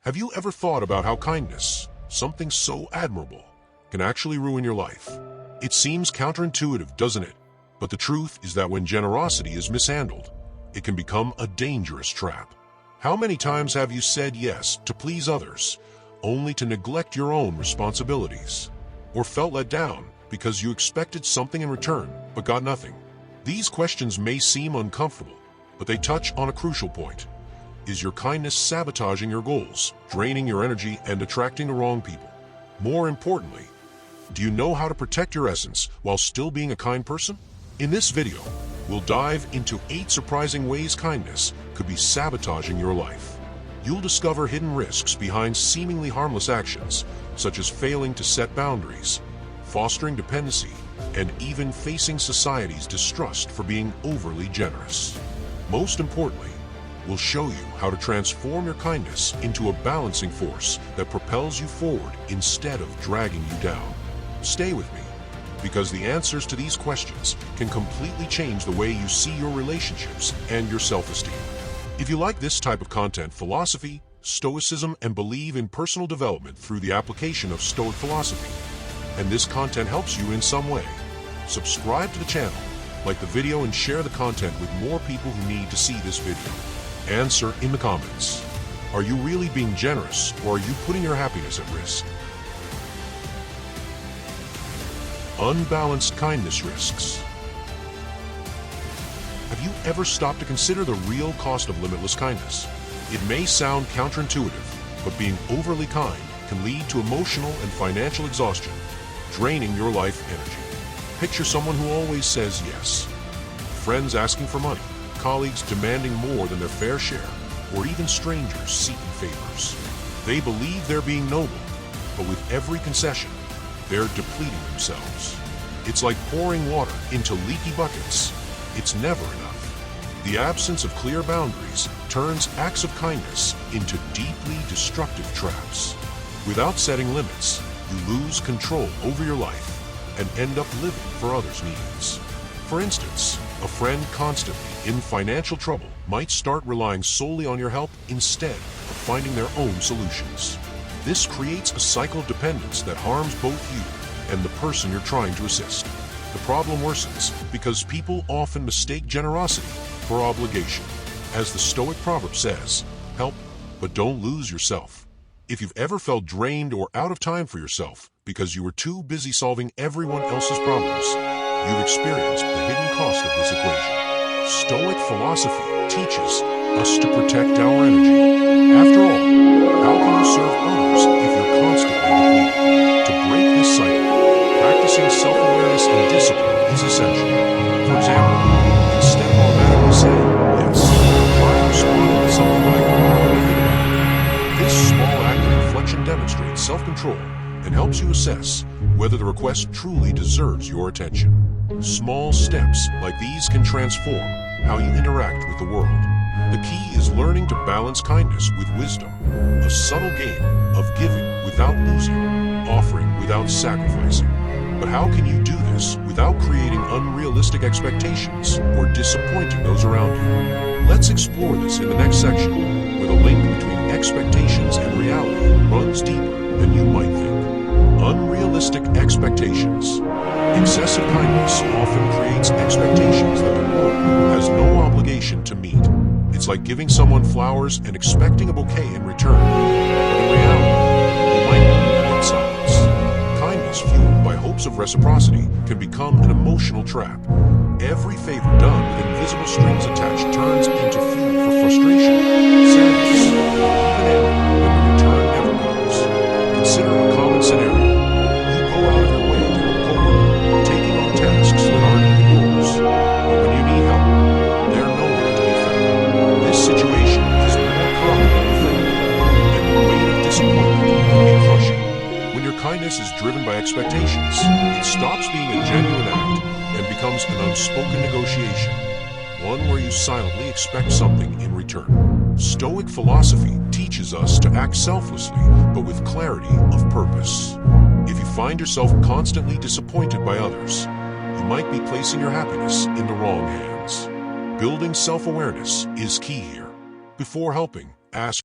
Have you ever thought about how kindness, something so admirable, can actually ruin your life? It seems counterintuitive, doesn't it? But the truth is that when generosity is mishandled, it can become a dangerous trap. How many times have you said yes to please others, only to neglect your own responsibilities? Or felt let down because you expected something in return, but got nothing? These questions may seem uncomfortable, but they touch on a crucial point. Is your kindness sabotaging your goals, draining your energy, and attracting the wrong people? More importantly, do you know how to protect your essence while still being a kind person? In this video, we'll dive into 8 surprising ways kindness could be sabotaging your life. You'll discover hidden risks behind seemingly harmless actions, such as failing to set boundaries, fostering dependency, and even facing society's distrust for being overly generous. Most importantly, we'll show you how to transform your kindness into a balancing force that propels you forward instead of dragging you down. Stay with me, because the answers to these questions can completely change the way you see your relationships and your self-esteem. If you like this type of content, philosophy, Stoicism, and believe in personal development through the application of Stoic philosophy, and this content helps you in some way, subscribe to the channel, like the video, and share the content with more people who need to see this video. Answer in the comments. Are you really being generous, or are you putting your happiness at risk? Unbalanced kindness risks. Have you ever stopped to consider the real cost of limitless kindness? It may sound counterintuitive, but being overly kind can lead to emotional and financial exhaustion, draining your life energy. Picture someone who always says yes. Friends asking for money, colleagues demanding more than their fair share, or even strangers seeking favors. They believe they're being noble, but with every concession, they're depleting themselves. It's like pouring water into leaky buckets. It's never enough. The absence of clear boundaries turns acts of kindness into deeply destructive traps. Without setting limits, you lose control over your life and end up living for others' needs. For instance, a friend constantly in financial trouble might start relying solely on your help instead of finding their own solutions. This creates a cycle of dependence that harms both you and the person you're trying to assist. The problem worsens because people often mistake generosity for obligation. As the Stoic proverb says, help, but don't lose yourself. If you've ever felt drained or out of time for yourself because you were too busy solving everyone else's problems, you've experienced the hidden cost of this equation. Stoic philosophy teaches us to protect our energy. After all, how can you serve others if you're constantly depleted? To break this cycle, practicing self-awareness and discipline is essential. For example, instead of automatically saying yes, try responding with something like, "Let me think about it." This small act of reflection demonstrates self-control and helps you assess whether the request truly deserves your attention. Small steps like these can transform how you interact with the world. The key is learning to balance kindness with wisdom, a subtle game of giving without losing, offering without sacrificing. But how can you do this without creating unrealistic expectations or disappointing those around you? Let's explore this in the next section, where the link between expectations and reality runs deeper than you might think. Unrealistic expectations. Excessive kindness often creates expectations that the world has no obligation to meet. It's like giving someone flowers and expecting a bouquet in return. But in reality, you might need in silence. Kindness fueled by hopes of reciprocity can become an emotional trap. Every favor done with invisible strings attached turns into fuel for frustration, sadness, even anger when the return never comes. Consider a common scenario. You go out of your way to help a coworker, taking on tasks that aren't even yours. But when you need help, they're nowhere to be found. This situation is more common than you think, and the weight of disappointment can be crushing. When your kindness is driven by expectations, it stops being a genuine act and becomes an unspoken negotiation, one where you silently expect something in return. Stoic philosophy teaches us to act selflessly, but with clarity of purpose. If you find yourself constantly disappointed by others, you might be placing your happiness in the wrong hands. Building self-awareness is key here. Before helping, ask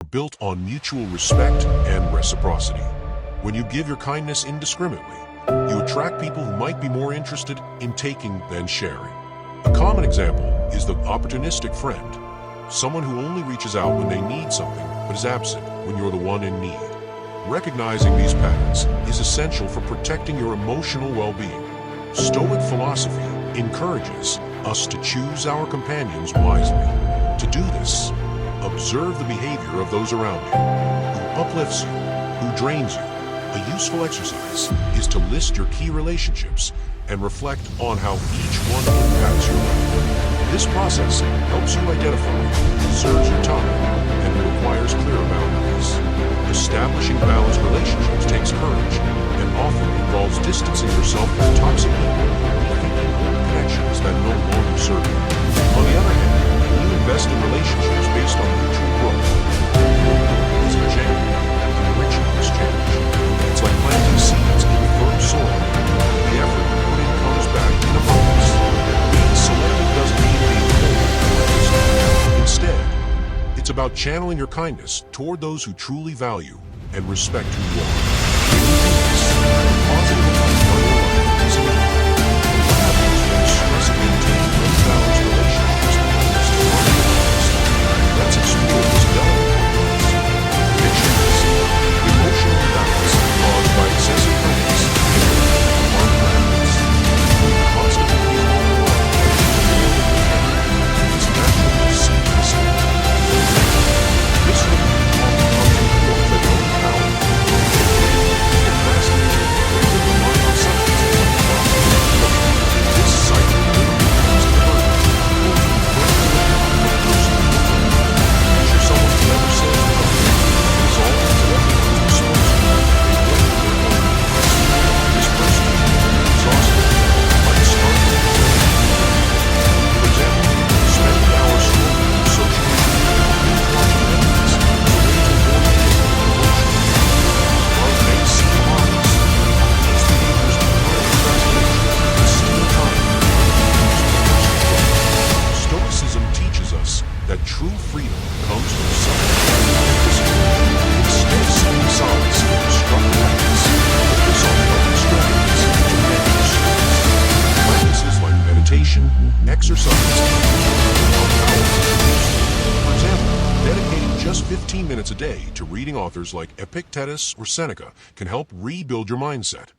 built on mutual respect and reciprocity. When you give your kindness indiscriminately, you attract people who might be more interested in taking than sharing. A common example is the opportunistic friend, someone who only reaches out when they need something but is absent when you're the one in need. Recognizing these patterns is essential for protecting your emotional well-being. Stoic philosophy encourages us to choose our companions wisely. To do this, observe the behavior of those around you, who uplifts you, who drains you. A useful exercise is to list your key relationships and reflect on how each one impacts your life. This process helps you identify who deserves your time and who requires clear boundaries. Establishing balanced relationships takes courage and often involves distancing yourself from toxic people and rethinking old connections that no longer serve you. On the other hand, when you invest in relationships based on mutual growth, it's a chain, enriching exchange. It's like planting seeds in firm soil. The effort you put in comes back in abundance. Being selective doesn't mean being cold. Instead, it's about channeling your kindness toward those who truly value and respect who you are. Positive influence on your life is inevitable. What happens when you stress and maintain unbalanced relationships that leads to unbalanced? Let's explore this delicate balance. Picture this: emotional imbalance caused by excessive kindness and unbalance. Constantly feeling overwhelmed by it's natural to seek escape. This review often comes with forms that don't empower you. Procrastinating, or relying on substances like coffee. This cycle becomes the burden, pulling you further away from the person you are. Picture someone who never says no. It is all to everyone's responsibility. This person is exhausted, might start to resent you. For example, spending hours scrolling through social media or watching Netflix is a way to avoid feeling emotional. While it may seem harmless, these behaviors can create procrastination and steal time. Stoicism teaches us that true freedom comes from self-control and discipline. Instead of seeking solace in destructive habits, focus on healthy strategies to manage stress. Practices like meditation, exercise, and for example, dedicating just 15 minutes a day to reading authors like Epictetus or Seneca can help rebuild your mindset.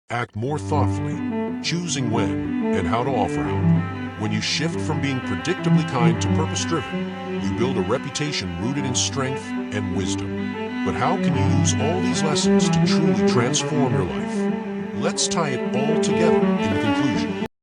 Act more thoughtfully, choosing when and how to offer help. When you shift from being predictably kind to purpose-driven, you build a reputation rooted in strength and wisdom. But how can you use all these lessons to truly transform your life? Let's tie it all together in the conclusion.